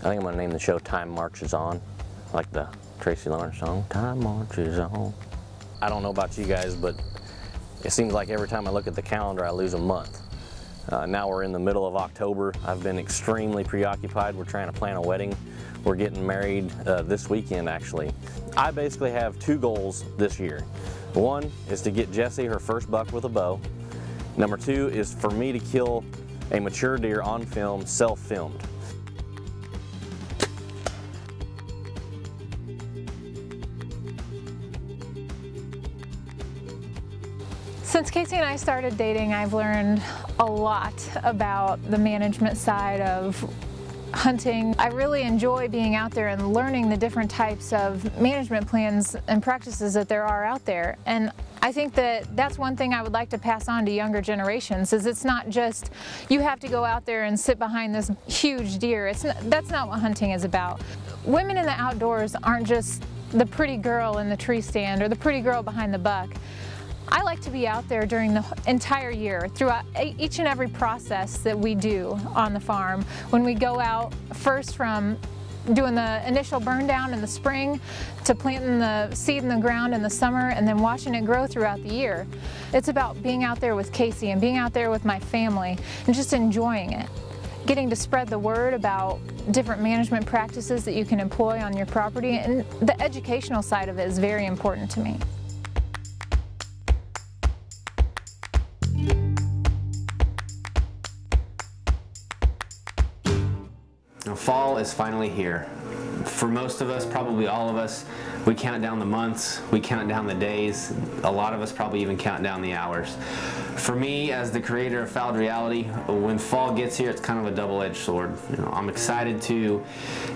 I think I'm gonna name the show Time Marches On, like the Tracy Lawrence song, Time Marches On. I don't know about you guys, but it seems like every time I look at the calendar, I lose a month. Now we're in the middle of October. I've been extremely preoccupied. We're trying to plan a wedding. We're getting married this weekend, actually. I basically have two goals this year. One is to get Jessie her first buck with a bow. Number two is for me to kill a mature deer on film, self-filmed. Since Casey and I started dating, I've learned a lot about the management side of hunting. I really enjoy being out there and learning the different types of management plans and practices that there are out there. And I think that that's one thing I would like to pass on to younger generations, is it's not just you have to go out there and sit behind this huge deer. That's not what hunting is about. Women in the outdoors aren't just the pretty girl in the tree stand or the pretty girl behind the buck. I like to be out there during the entire year, throughout each and every process that we do on the farm. When we go out, first from doing the initial burn down in the spring, to planting the seed in the ground in the summer, and then watching it grow throughout the year. It's about being out there with Casey and being out there with my family and just enjoying it. Getting to spread the word about different management practices that you can employ on your property, and the educational side of it is very important to me. Fall is finally here. For most of us, probably all of us, we count down the months, we count down the days, a lot of us probably even count down the hours. For me, as the creator of Fouled Reality, when fall gets here, it's kind of a double-edged sword. You know, I'm excited to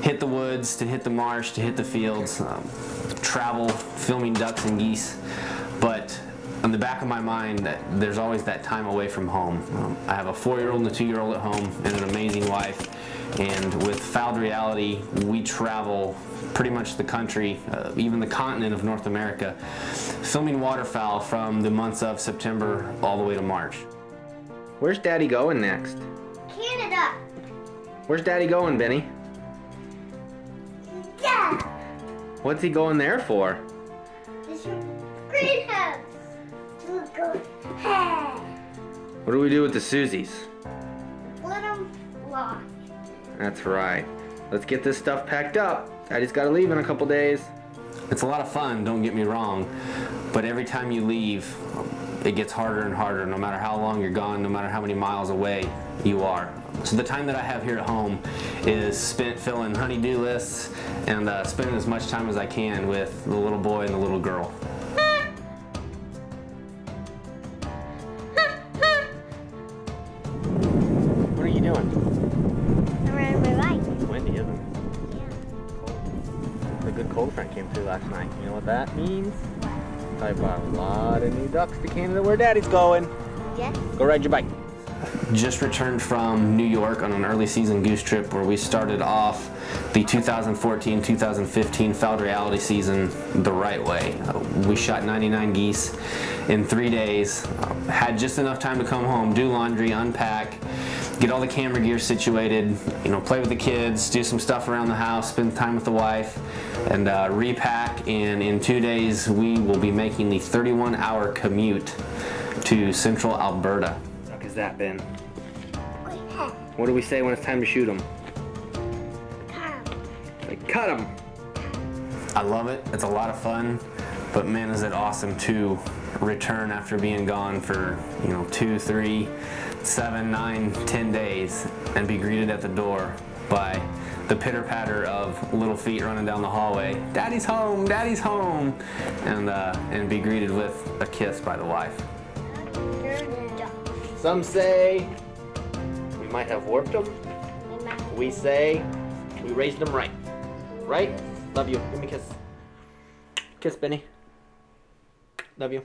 hit the woods, to hit the marsh, to hit the fields, travel, filming ducks and geese, but in the back of my mind, there's always that time away from home. I have a 4-year-old and a 2-year-old at home and an amazing wife. And with Fouled Reality, we travel pretty much the country, even the continent of North America, filming waterfowl from the months of September all the way to March. Where's Daddy going next? Canada. Where's Daddy going, Benny? Yeah. What's he going there for? It's your greenhouse. We'll go. Hey. What do we do with the Susies? Let them fly. That's right. Let's get this stuff packed up. Daddy's got to leave in a couple days. It's a lot of fun, don't get me wrong, but every time you leave, it gets harder and harder, no matter how long you're gone, no matter how many miles away you are. So the time that I have here at home is spent filling honey-do lists and spending as much time as I can with the little boy and the little girl. What are you doing? Windy, isn't it? Yeah. A good cold front came through last night. You know what that means? I brought a lot of new ducks to Canada where Daddy's going. Yes. Go ride your bike. Just returned from New York on an early season goose trip where we started off the 2014-2015 Fouled Reality season the right way. We shot 99 geese in 3 days, had just enough time to come home, do laundry, unpack, get all the camera gear situated, you know, play with the kids, do some stuff around the house, spend time with the wife, and repack. And in 2 days, we will be making the 31-hour commute to central Alberta. What has that been? What do we say when it's time to shoot them? Like, cut them. I love it. It's a lot of fun, but man, is it awesome to return after being gone for, you know, 2, 3, 7, 9, 10 days and be greeted at the door by the pitter-patter of little feet running down the hallway. Daddy's home, Daddy's home, and be greeted with a kiss by the wife. Some say we might have warped them. We say we raised them right. Right? Love you. Give me a kiss. Kiss, Benny. Love you.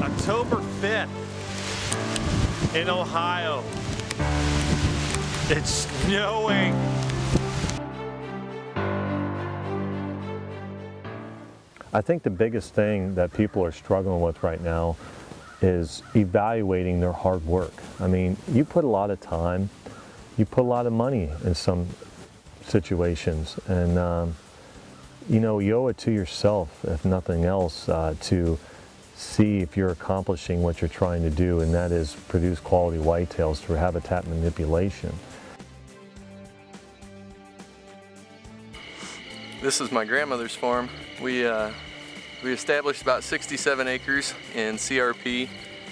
October 5th in Ohio. It's snowing. I think the biggest thing that people are struggling with right now is evaluating their hard work. I mean, you put a lot of time, you put a lot of money in some situations, and you know, you owe it to yourself, if nothing else, to see if you're accomplishing what you're trying to do, and that is produce quality whitetails through habitat manipulation. This is my grandmother's farm. We established about 67 acres in CRP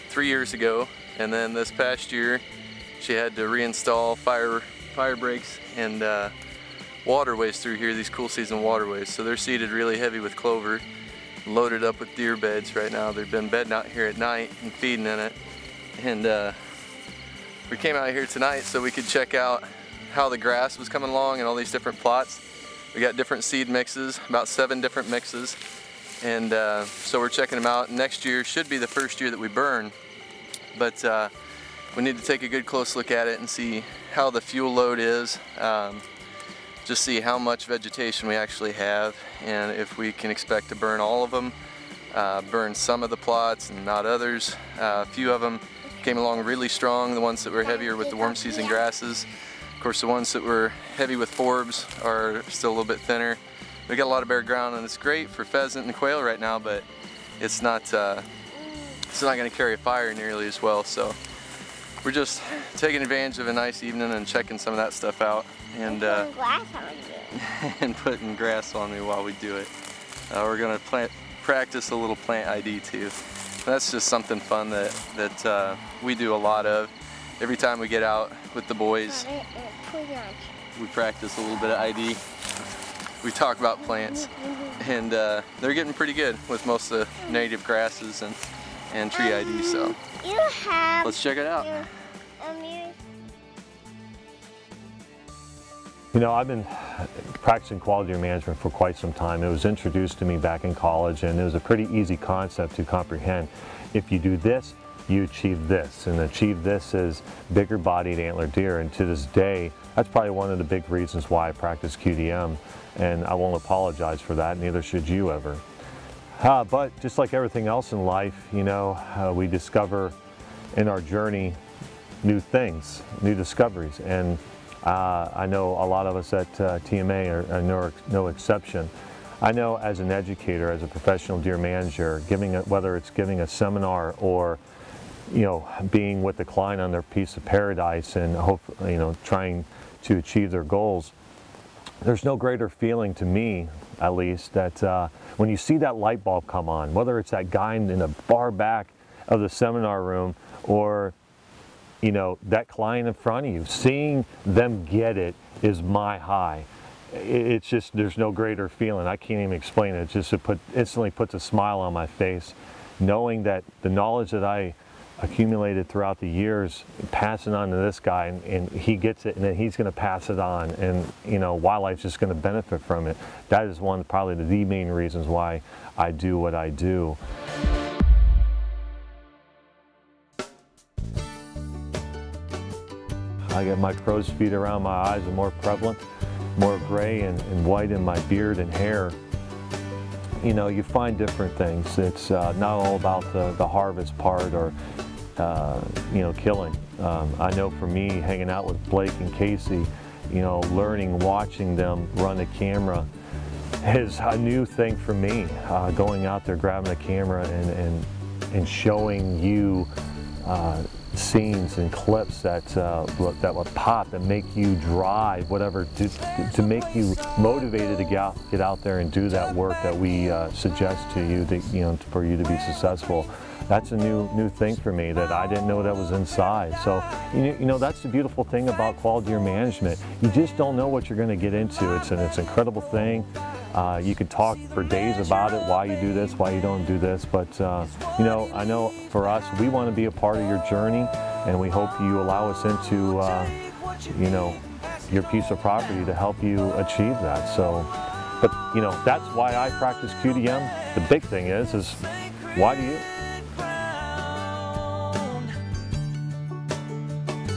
3 years ago, and then this past year she had to reinstall fire breaks and waterways through here, these cool season waterways. So they're seeded really heavy with clover, loaded up with deer beds right now. They've been bedding out here at night and feeding in it. And we came out here tonight so we could check out how the grass was coming along and all these different plots. We got different seed mixes, about 7 different mixes. And so we're checking them out. Next year should be the first year that we burn. But we need to take a good close look at it and see how the fuel load is. Just see how much vegetation we actually have, and if we can expect to burn all of them, burn some of the plots and not others. A few of them came along really strong, the ones that were heavier with the warm season grasses. Of course, the ones that were heavy with forbs are still a little bit thinner. We got a lot of bare ground, and it's great for pheasant and quail right now, but it's not going to carry a fire nearly as well. So we're just taking advantage of a nice evening and checking some of that stuff out, and putting grass on me while we do it. We're going to practice a little plant ID too. That's just something fun that we do a lot of. Every time we get out with the boys, we practice a little bit of ID. We talk about plants, and they're getting pretty good with most of the native grasses and tree ID. So let's check it out. You know, I've been practicing quality deer management for quite some time. It was introduced to me back in college, and it was a pretty easy concept to comprehend. If you do this, you achieve this, and achieve this is bigger bodied antler deer. And to this day, that's probably one of the big reasons why I practice QDM, and I won't apologize for that, neither should you ever. But just like everything else in life, you know, we discover in our journey new things, new discoveries, and I know a lot of us at TMA are no exception. I know as an educator, as a professional deer manager, whether it's giving a seminar or, you know, being with the client on their piece of paradise and trying to achieve their goals, there's no greater feeling to me, at least, that when you see that light bulb come on, whether it's that guy in the far back of the seminar room or, you know, that client in front of you, seeing them get it is my high. It's just, there's no greater feeling. I can't even explain it. It's just, instantly puts a smile on my face, knowing that the knowledge that I accumulated throughout the years, passing on to this guy, and he gets it, and then he's going to pass it on, and, you know, wildlife's just going to benefit from it. That is probably the main reasons why I do what I do. I get my crow's feet around my eyes are more prevalent, more gray and white in my beard and hair. You know, you find different things. It's not all about the harvest part or, you know, killing. I know for me, hanging out with Blake and Casey, you know, learning, watching them run a camera is a new thing for me. Going out there, grabbing a camera and showing you scenes and clips that will pop and make you drive, whatever, to make you motivated to get out there and do that work that we suggest to you, you know, for you to be successful. That's a new thing for me that I didn't know that was inside. So you know that's the beautiful thing about quality deer management. You just don't know what you're going to get into. It's an incredible thing. You could talk for days about it, why you do this, why you don't do this, but you know, I know for us, we want to be a part of your journey, and we hope you allow us into you know, your piece of property to help you achieve that. So, but you know, that's why I practice QDM. The big thing is why do you?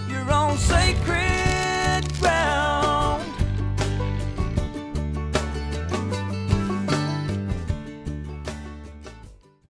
Your own sacred